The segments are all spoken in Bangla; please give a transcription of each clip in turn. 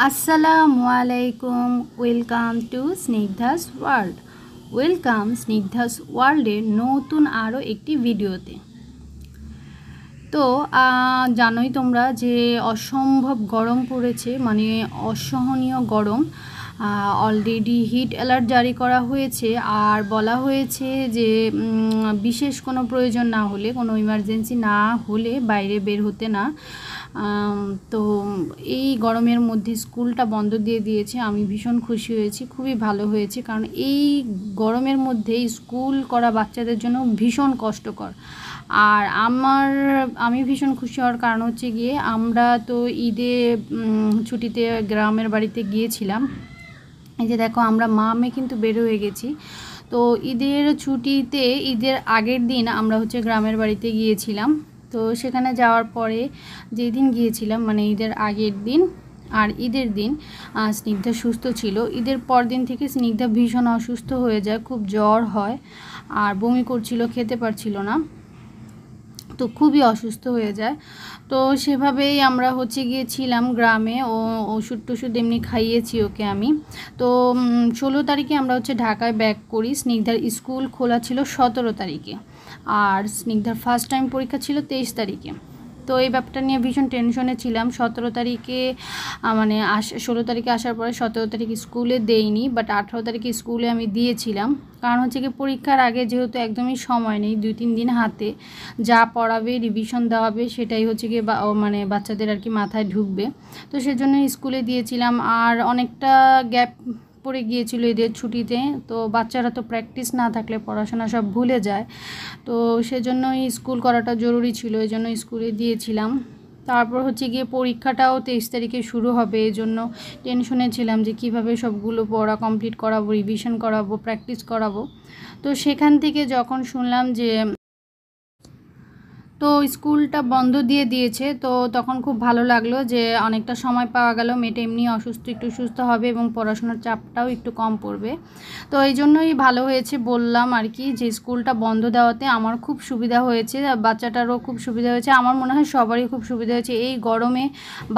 আসসালামু আলাইকুম। Welcome to Snigdha's world. Welcome Snigdha's ওয়ার্ল্ডের নতুন আরও একটি ভিডিওতে। তো জানোই তোমরা যে অসম্ভব গরম পড়েছে, মানে অসহনীয় গরম। অলরেডি হিট অ্যালার্ট জারি করা হয়েছে, আর বলা হয়েছে যে বিশেষ কোনো প্রয়োজন না হলে, কোনো ইমার্জেন্সি না হলে বাইরে বের হতে না। তো এই গরমের মধ্যে স্কুলটা বন্ধ দিয়ে দিয়েছে। আমি ভীষণ খুশি হয়েছি, খুবই ভালো হয়েছে, কারণ এই গরমের মধ্যে স্কুল করা বাচ্চাদের জন্য ভীষণ কষ্টকর। আর আমি ভীষণ খুশি হওয়ার কারণ হচ্ছে গিয়ে, আমরা তো ঈদে ছুটিতে গ্রামের বাড়িতে গিয়েছিলাম। এই যে দেখো, আমরা মা মেয়ে কিন্তু বের হয়ে গেছি। তো ঈদের ছুটিতে, ঈদের আগের দিন আমরা গ্রামের বাড়িতে গিয়েছিলাম। তো সেখানে যাওয়ার পরে যেদিন গিয়েছিলাম, মানে ঈদের আগের দিন আর ঈদের দিন স্নিগ্ধা সুস্থ ছিল। ঈদের পর দিন থেকে স্নিগ্ধা ভীষণ অসুস্থ হয়ে যায়, খুব জ্বর হয় আর বমি করছিল, খেতে পারছিল না, তো খুবই অসুস্থ হয়ে যায়। তো সেভাবেই আমরা গিয়েছিলাম গ্রামে, ওষুধ টষুধ এমনি খাইয়েছি ওকে আমি। তো 16 তারিখে আমরা ঢাকায় ব্যাক করি। স্নিগ্ধার স্কুল খোলা ছিল 17 তারিখে, আর স্নিগ্ধার ফার্স্ট টাইম পরীক্ষা ছিল 23 তারিখে। তো এই ব্যাপারটা নিয়ে ভীষণ টেনশনে ছিলাম। 17 তারিখে মানে 16 তারিখে আসার পরে 17 তারিখ স্কুলে দেইনি, বাট 18 তারিখে স্কুলে আমি দিয়েছিলাম। কারণ কি পরীক্ষার আগে যেহেতু একদমই সময় নেই, 2-3 দিন হাতে, যা পড়াবে রিভিশন দেওয়াবে সেটাই গিয়ে মানে বাচ্চাদের আর কি মাথায় ঢুকবে। তো সেজন্য স্কুলে দিয়েছিলাম। আর অনেকটা গ্যাপ পড়ে গিয়েছিল এদের ছুটিতে, তো বাচ্চারা তো প্র্যাকটিস না থাকলে পড়াশোনা সব ভুলে যায়। তো সেজন্যই স্কুল করাটা জরুরি ছিল, এই জন্য স্কুলে দিয়েছিলাম। তারপর গিয়ে পরীক্ষাটাও 23 তারিখে শুরু হবে, এই জন্য টেনশনে ছিলাম যে কিভাবে সবগুলো পড়া কমপ্লিট করাবো, রিভিশন করাবো, প্র্যাকটিস করাবো। তো সেখান থেকে যখন শুনলাম যে তো স্কুলটা বন্ধ দিয়ে দিয়েছে, তো তখন খুব ভালো লাগলো যে অনেকটা সময় পাওয়া গেল। মেয়েটা এমনি অসুস্থ, একটু সুস্থ হবে এবং পড়াশোনার চাপটাও একটু কম পড়বে। তো এই জন্যই ভালো হয়েছে বললাম আর কি, যে স্কুলটা বন্ধ দেওয়াতে আমার খুব সুবিধা হয়েছে, বাচ্চাটারও খুব সুবিধা হয়েছে, আমার মনে হয় সবারই খুব সুবিধা হয়েছে। এই গরমে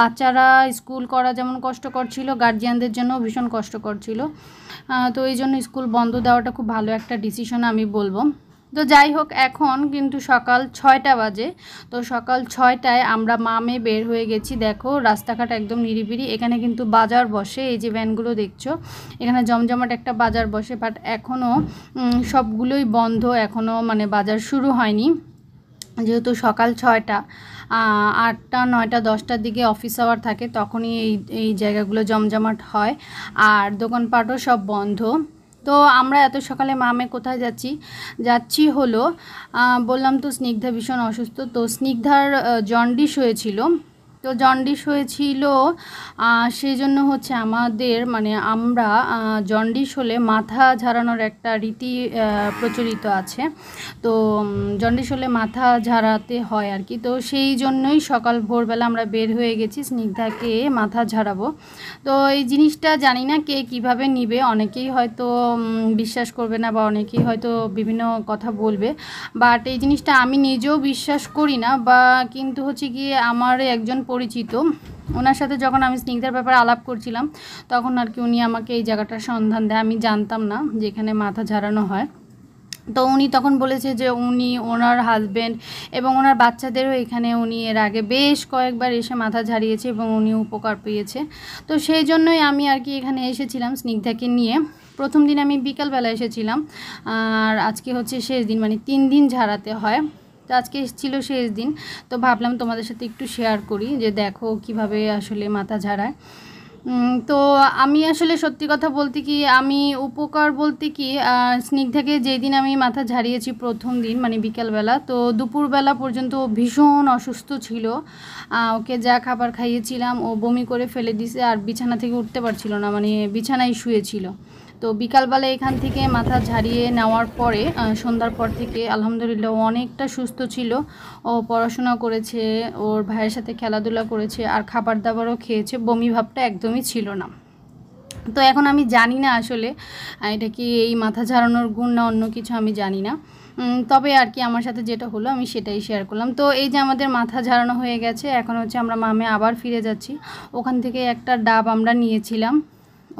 বাচ্চারা স্কুল করা যেমন কষ্টকর ছিল, গার্জিয়ানদের জন্যও ভীষণ কষ্টকর ছিল। তো এই জন্য স্কুল বন্ধ দেওয়াটা খুব ভালো একটা ডিসিশন আমি বলবো। তো যাই হোক, এখন কিন্তু সকাল 6টা বাজে। তো সকাল 6টায় আমরা মা মেয়ে বের হয়ে গেছি। দেখো রাস্তাঘাট একদম নিরিবিলি, এখানে কিন্তু বাজার বসে, এই যে ভ্যানগুলো দেখছো, এখানে জমজমাট একটা বাজার বসে, বাট এখনও সবগুলোই বন্ধ, এখনও মানে বাজার শুরু হয়নি, যেহেতু সকাল 6টা। 8টা 9টা 10টার দিকে অফিস আওয়ার থাকে, তখনই এই জায়গাগুলো জমজমাট হয়, আর দোকানপাটও সব বন্ধ। তো আমরা এত সকালে মামে কোথায় যাচ্ছি হলো, বললাম তো স্নিগ্ধা ভীষণ অসুস্থ। তো স্নিগ্ধার জন্ডিস হয়েছিল। তো জন্ডিস হয়েছিল, সেই জন্য আমাদের মানে আমরা জন্ডিস হলে মাথা ঝাড়ানোর একটা রীতি প্রচলিত আছে। তো জন্ডিস হলে মাথা ঝাড়াতে হয় আর কি। তো সেই জন্যই সকাল ভোরবেলা আমরা বের হয়ে গেছি স্নিগ্ধাকে মাথা ঝাড়াবো। তো এই জিনিসটা জানি না কে কিভাবে নিবে, অনেকেই হয়তো বিশ্বাস করবে না, বা অনেকেই হয়তো বিভিন্ন কথা বলবে, বাট এই জিনিসটা আমি নিজেও বিশ্বাস করি না। বা কিন্তু গিয়ে আমার একজন পরিচিত, ওনার সাথে যখন আমি স্নিগ্ধার ব্যাপারে আলাপ করছিলাম, তখন আর কি উনি আমাকে এই জায়গাটার সন্ধান দেয়। আমি জানতাম না যে এখানে মাথা ঝাড়ানো হয়। তো উনি তখন বলেছে যে ওনার হাজব্যান্ড এবং ওনার বাচ্চাদেরও এখানে উনি এর আগে বেশ কয়েকবার এসে মাথা ঝাড়িয়েছে এবং উনি উপকার পেয়েছে। তো সেই জন্যই আমি আর কি এখানে এসেছিলাম স্নিগ্ধাকে নিয়ে। প্রথম দিন আমি বিকালবেলা এসেছিলাম, আর আজকে শেষ দিন, মানে 3 দিন ঝাড়াতে হয়। তো আজকে ছিল শেষ দিন, তো ভাবলাম তোমাদের সাথে একটু শেয়ার করি যে দেখো কিভাবে আসলে মাথা ঝাড়ায়। তো আমি আসলে সত্যি কথা বলতে কি, আমি উপকার বলতে কি, স্নিগ্ধাকে যেদিন আমি মাথা ঝাড়িয়েছি প্রথম দিন, মানে বিকালবেলা, তো দুপুরবেলা পর্যন্ত ভীষণ অসুস্থ ছিল। ওকে যা খাবার খাইয়েছিলাম ও বমি করে ফেলে দিয়েছে, আর বিছানা থেকে উঠতে পারছিল না, মানে বিছানায় শুয়েছিল। তো বিকালবেলা এখান থেকে মাথা ঝাড়িয়ে নেওয়ার পরে সন্ধ্যার পর থেকে আলহামদুলিল্লাহ অনেকটা সুস্থ ছিল। ও পড়াশোনা করেছে, ওর ভাইয়ের সাথে খেলাধুলা করেছে, আর খাবার দাবারও খেয়েছে, বমি ভাবটা একদমই ছিল না। তো এখন আমি জানি না আসলে এটা কি এই মাথা ঝাড়ানোর গুণ না অন্য কিছু, আমি জানি না। তবে আর কি আমার সাথে যেটা হলো আমি সেটাই শেয়ার করলাম। তো এই যে আমাদের মাথা ঝাড়ানো হয়ে গেছে, এখন হচ্ছে আমরা মামে আবার ফিরে যাচ্ছি। ওখান থেকে একটা ডাব আমরা নিয়েছিলাম,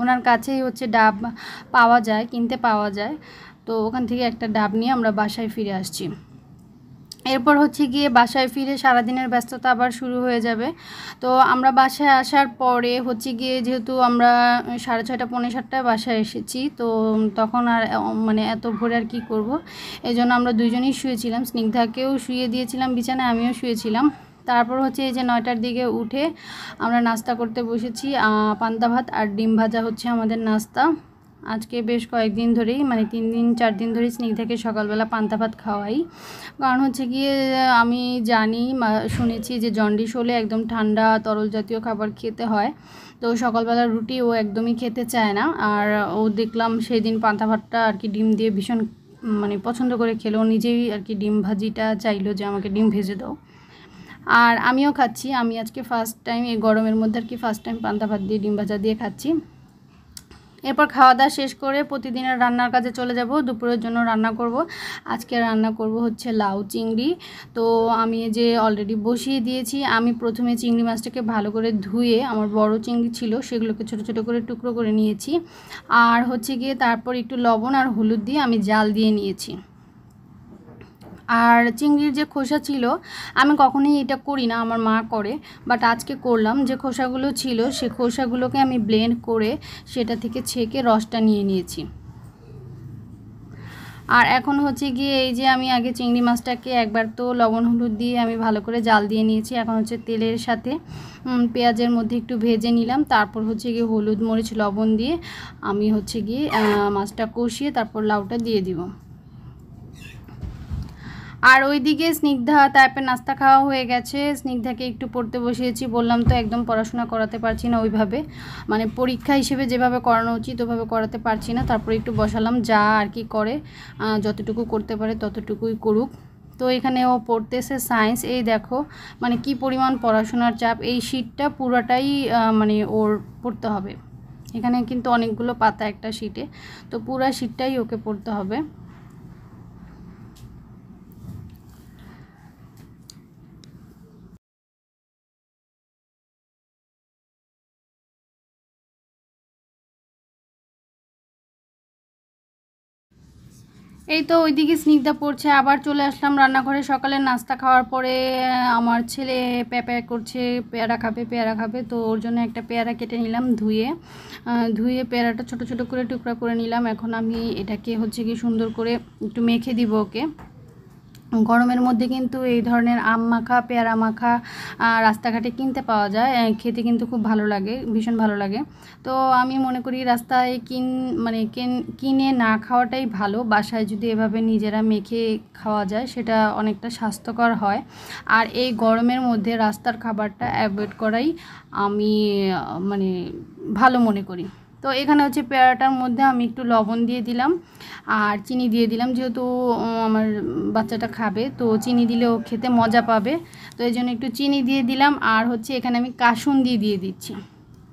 ওনার কাছেই হচ্ছে ডাব পাওয়া যায়, কিনতে পাওয়া যায়। তো ওখান থেকে একটা ডাব নিয়ে আমরা বাসায় ফিরে আসছি। এরপর হচ্ছে গিয়ে বাসায় ফিরে সারাদিনের ব্যস্ততা আবার শুরু হয়ে যাবে। তো আমরা বাসায় আসার পরে হচ্ছে গিয়ে যেহেতু আমরা 6:30 পৌনে 7টায় বাসায় এসেছি, তো তখন আর মানে এত ভোরে আর কী করব, এই জন্য আমরা দুইজনেই শুয়েছিলাম। স্নিগ্ধাকেও শুয়ে দিয়েছিলাম বিছানায়, আমিও শুয়েছিলাম। তারপর হচ্ছে এই যে 9টার দিকে উঠে আমরা নাস্তা করতে বসেছি। পান্তা ভাত আর ডিম ভাজা হচ্ছে আমাদের নাস্তা। আজকে বেশ কয়েকদিন ধরেই, মানে 3 দিন 4 দিন ধরেই স্নিগ্ধাকে সকালবেলা পান্তা ভাত খাওয়াই। কারণ হচ্ছে গিয়ে আমি জানি শুনেছি যে জন্ডিস হলে একদম ঠান্ডা তরল জাতীয় খাবার খেতে হয়। তো সকালবেলা রুটি ও একদমই খেতে চায় না। আর ও দেখলাম সেই দিন পান্তা ভাতটা আর কি ডিম দিয়ে ভীষণ মানে পছন্দ করে খেলো, নিজেই আর কি ডিম ভাজিটা চাইলো যে আমাকে ডিম ভেজে দাও। আর আমিও খাচ্ছি, আমি আজকে ফার্স্ট টাইম এই গরমের মধ্যে আর কি ফার্স্ট টাইম পান্তা ভাত দিয়ে ডিম ভাজা দিয়ে খাচ্ছি। এরপর খাওয়া দাওয়া শেষ করে প্রতিদিনের রান্নার কাজে চলে যাব। দুপুরের জন্য রান্না করব। আজকে রান্না করব হচ্ছে লাউ চিংড়ি। তো আমি যে অলরেডি বসিয়ে দিয়েছি। আমি প্রথমে চিংড়ি মাছটাকে ভালো করে ধুয়ে, আমার বড় চিংড়ি ছিল সেগুলোকে ছোট ছোট করে টুকরো করে নিয়েছি। আর হচ্ছে গিয়ে তারপর একটু লবণ আর হলুদ দিয়ে আমি জাল দিয়ে নিয়েছি। আর চিংড়ির যে খোসা ছিল, আমি কখনোই এটা করি না, আমার মা করে, বাট আজকে করলাম। যে খোসাগুলো ছিল সে খোসাগুলোকে আমি ব্লেন্ড করে সেটা থেকে ছেঁকে রসটা নিয়ে নিয়েছি। আর এখন হচ্ছে গিয়ে এই যে আমি আগে চিংড়ি মাছটাকে একবার তো লবণ হলুদ দিয়ে আমি ভালো করে জাল দিয়ে নিয়েছি। এখন হচ্ছে তেলের সাথে পেঁয়াজের মধ্যে একটু ভেজে নিলাম। তারপর হচ্ছে গিয়ে হলুদ মরিচ লবণ দিয়ে আমি হচ্ছে গিয়ে মাছটা কষিয়ে তারপর লাউটা দিয়ে দিব। আর ওইদিকে স্নিগ্ধা টাইপের নাস্তা খাওয়া হয়ে গেছে। স্নিগ্ধাকে একটু পড়তে বসিয়েছি, বললাম তো একদম পড়াশোনা করাতে পারছি না ওইভাবে, মানে পরীক্ষা হিসেবে যেভাবে করানো উচিত ওইভাবে করাতে পারছি না। তারপরে একটু বসালাম, যা আর কি করে যতটুকু করতে পারে ততটুকুই করুক। তো এখানে ও পড়তেছে সায়েন্স। এই দেখো মানে কি পরিমাণ পড়াশোনার চাপ, এই শীটটা পুরোটাই মানে ওর পড়তে হবে। এখানে কিন্তু অনেকগুলো পাতা একটা শীটে, তো পুরো শীটটাই ওকে পড়তে হবে। এই তো ওইদিকে স্নিগ্ধা পড়ছে, আবার চলে আসলাম রান্নাঘরে। সকালে নাস্তা খাওয়ার পরে আমার ছেলে পেঁপে করছে, পেয়ারা খাবে পেয়ারা খাবে, তো ওর জন্য একটা পেয়ারা কেটে নিলাম ধুয়ে পেয়ারাটা ছোট ছোট করে টুকরা করে নিলাম। এখন আমি এটাকে হচ্ছে কি সুন্দর করে একটু মেখে দিব ওকে। গরমের মধ্যে কিন্তু এই ধরনের আম মাখা পেয়ারা মাখা রাস্তাঘাটে কিনতে পাওয়া যায়, খেতে কিন্তু খুব ভালো লাগে, ভীষণ ভালো লাগে। তো আমি মনে করি রাস্তায় কিনে না খাওয়াটাই ভালো। বাসায় যদি এভাবে নিজেরা মেখে খাওয়া যায় সেটা অনেকটা স্বাস্থ্যকর হয়। আর এই গরমের মধ্যে রাস্তার খাবারটা অ্যাভয়েড করাই আমি মানে ভালো মনে করি। তো এখানে হচ্ছে পেয়ারাটার মধ্যে আমি একটু লবণ দিয়ে দিলাম আর চিনি দিয়ে দিলাম, যেহেতু আমার বাচ্চাটা খাবে তো চিনি দিলে ও খেতে মজা পাবে, তো এই জন্য একটু চিনি দিয়ে দিলাম। আর হচ্ছে এখানে আমি কাসুন্দি দিয়ে দিচ্ছি,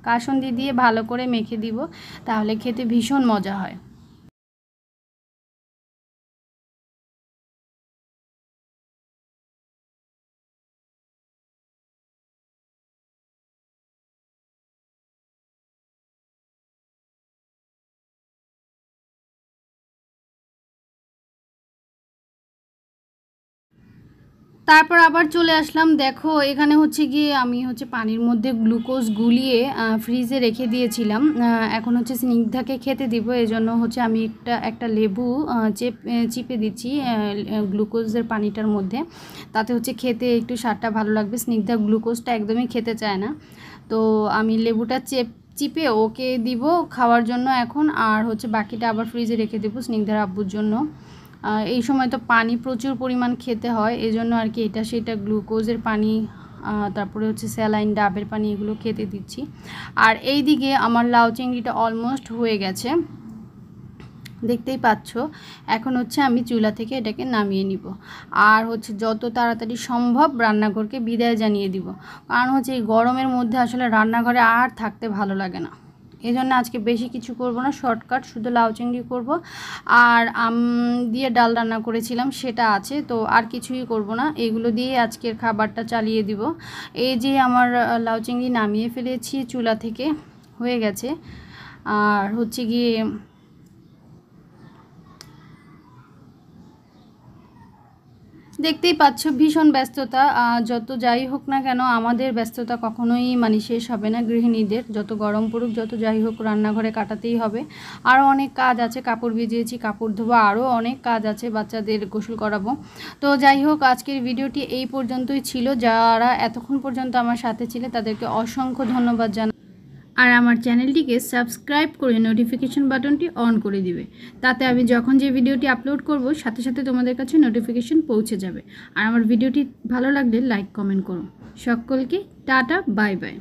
কাসুন্দি দিয়ে ভালো করে মেখে দিব, তাহলে খেতে ভীষণ মজা হয়। তারপর আবার চলে আসলাম। দেখো এখানে হচ্ছে গিয়ে আমি হচ্ছে পানির মধ্যে গ্লুকোজ গুলিয়ে ফ্রিজে রেখে দিয়েছিলাম। এখন হচ্ছে স্নিগ্ধাকে খেতে দিব, এই জন্য হচ্ছে আমি একটা লেবু চিপে দিচ্ছি গ্লুকোজের পানিটার মধ্যে, তাতে হচ্ছে খেতে একটু স্বাদটা ভালো লাগবে। স্নিগ্ধা গ্লুকোজটা একদমই খেতে চায় না, তো আমি লেবুটা চিপে ওকে দিব খাওয়ার জন্য এখন। আর হচ্ছে বাকিটা আবার ফ্রিজে রেখে দেবো স্নিগ্ধার আব্বুর জন্য। এই সময় তো পানি প্রচুর পরিমাণ খেতে হয়, এই জন্য আর কি এটা সেটা গ্লুকোজের পানি, তারপরে হচ্ছে স্যালাইন ডাবের পানি এগুলো খেতে দিচ্ছি। আর এই দিকে আমার লাউ চিংড়িটা অলমোস্ট হয়ে গেছে, দেখতেই পাচ্ছ। এখন হচ্ছে আমি চুলা থেকে এটাকে নামিয়ে নিব, আর হচ্ছে যত তাড়াতাড়ি সম্ভব রান্নাঘরকে বিদায় জানিয়ে দিব। কারণ হচ্ছে এই গরমের মধ্যে আসলে রান্নাঘরে আর থাকতে ভালো লাগে না, এই জন্য আজকে বেশি কিছু করব না, শর্টকাট শুধু লাউ চিংড়ি করব আর আম দিয়ে ডাল রান্না করেছিলাম সেটা আছে, তো আর কিছুই করব না, এগুলো দিয়ে আজকের খাবারটা চালিয়ে দিব। এই যে আমার লাউ চিংড়ি নামিয়ে ফেলেছি চুলা থেকে, হয়ে গেছে। আর হচ্ছে গিয়ে দেখতেই পাচ্ছ ভীষণ ব্যস্ততা, যত যাই হোক না কেন আমাদের ব্যস্ততা কখনোই মানে শেষ হবে না। গৃহিণীদের যত গরম পড়ুক যত যাই হোক রান্নাঘরে কাটাতেই হবে। আরও অনেক কাজ আছে, কাপড় ভিজিয়েছি, কাপড় ধোয়া, আরও অনেক কাজ আছে, বাচ্চাদের গোসল করাবো। তো যাই হোক আজকের ভিডিওটি এই পর্যন্তই ছিল। যারা এতক্ষণ পর্যন্ত আমার সাথে ছিলে তাদেরকে অসংখ্য ধন্যবাদ জানাই। আর আমার চ্যানেলটিকে সাবস্ক্রাইব করে নোটিফিকেশন বাটনটি অন করে দিবে, তাতে আমি যখন যে ভিডিওটি আপলোড করব সাথে সাথে তোমাদের কাছে নোটিফিকেশন পৌঁছে যাবে। আর আমার ভিডিওটি ভালো লাগলে লাইক কমেন্ট করো। সকলকে টাটা, বাই বাই।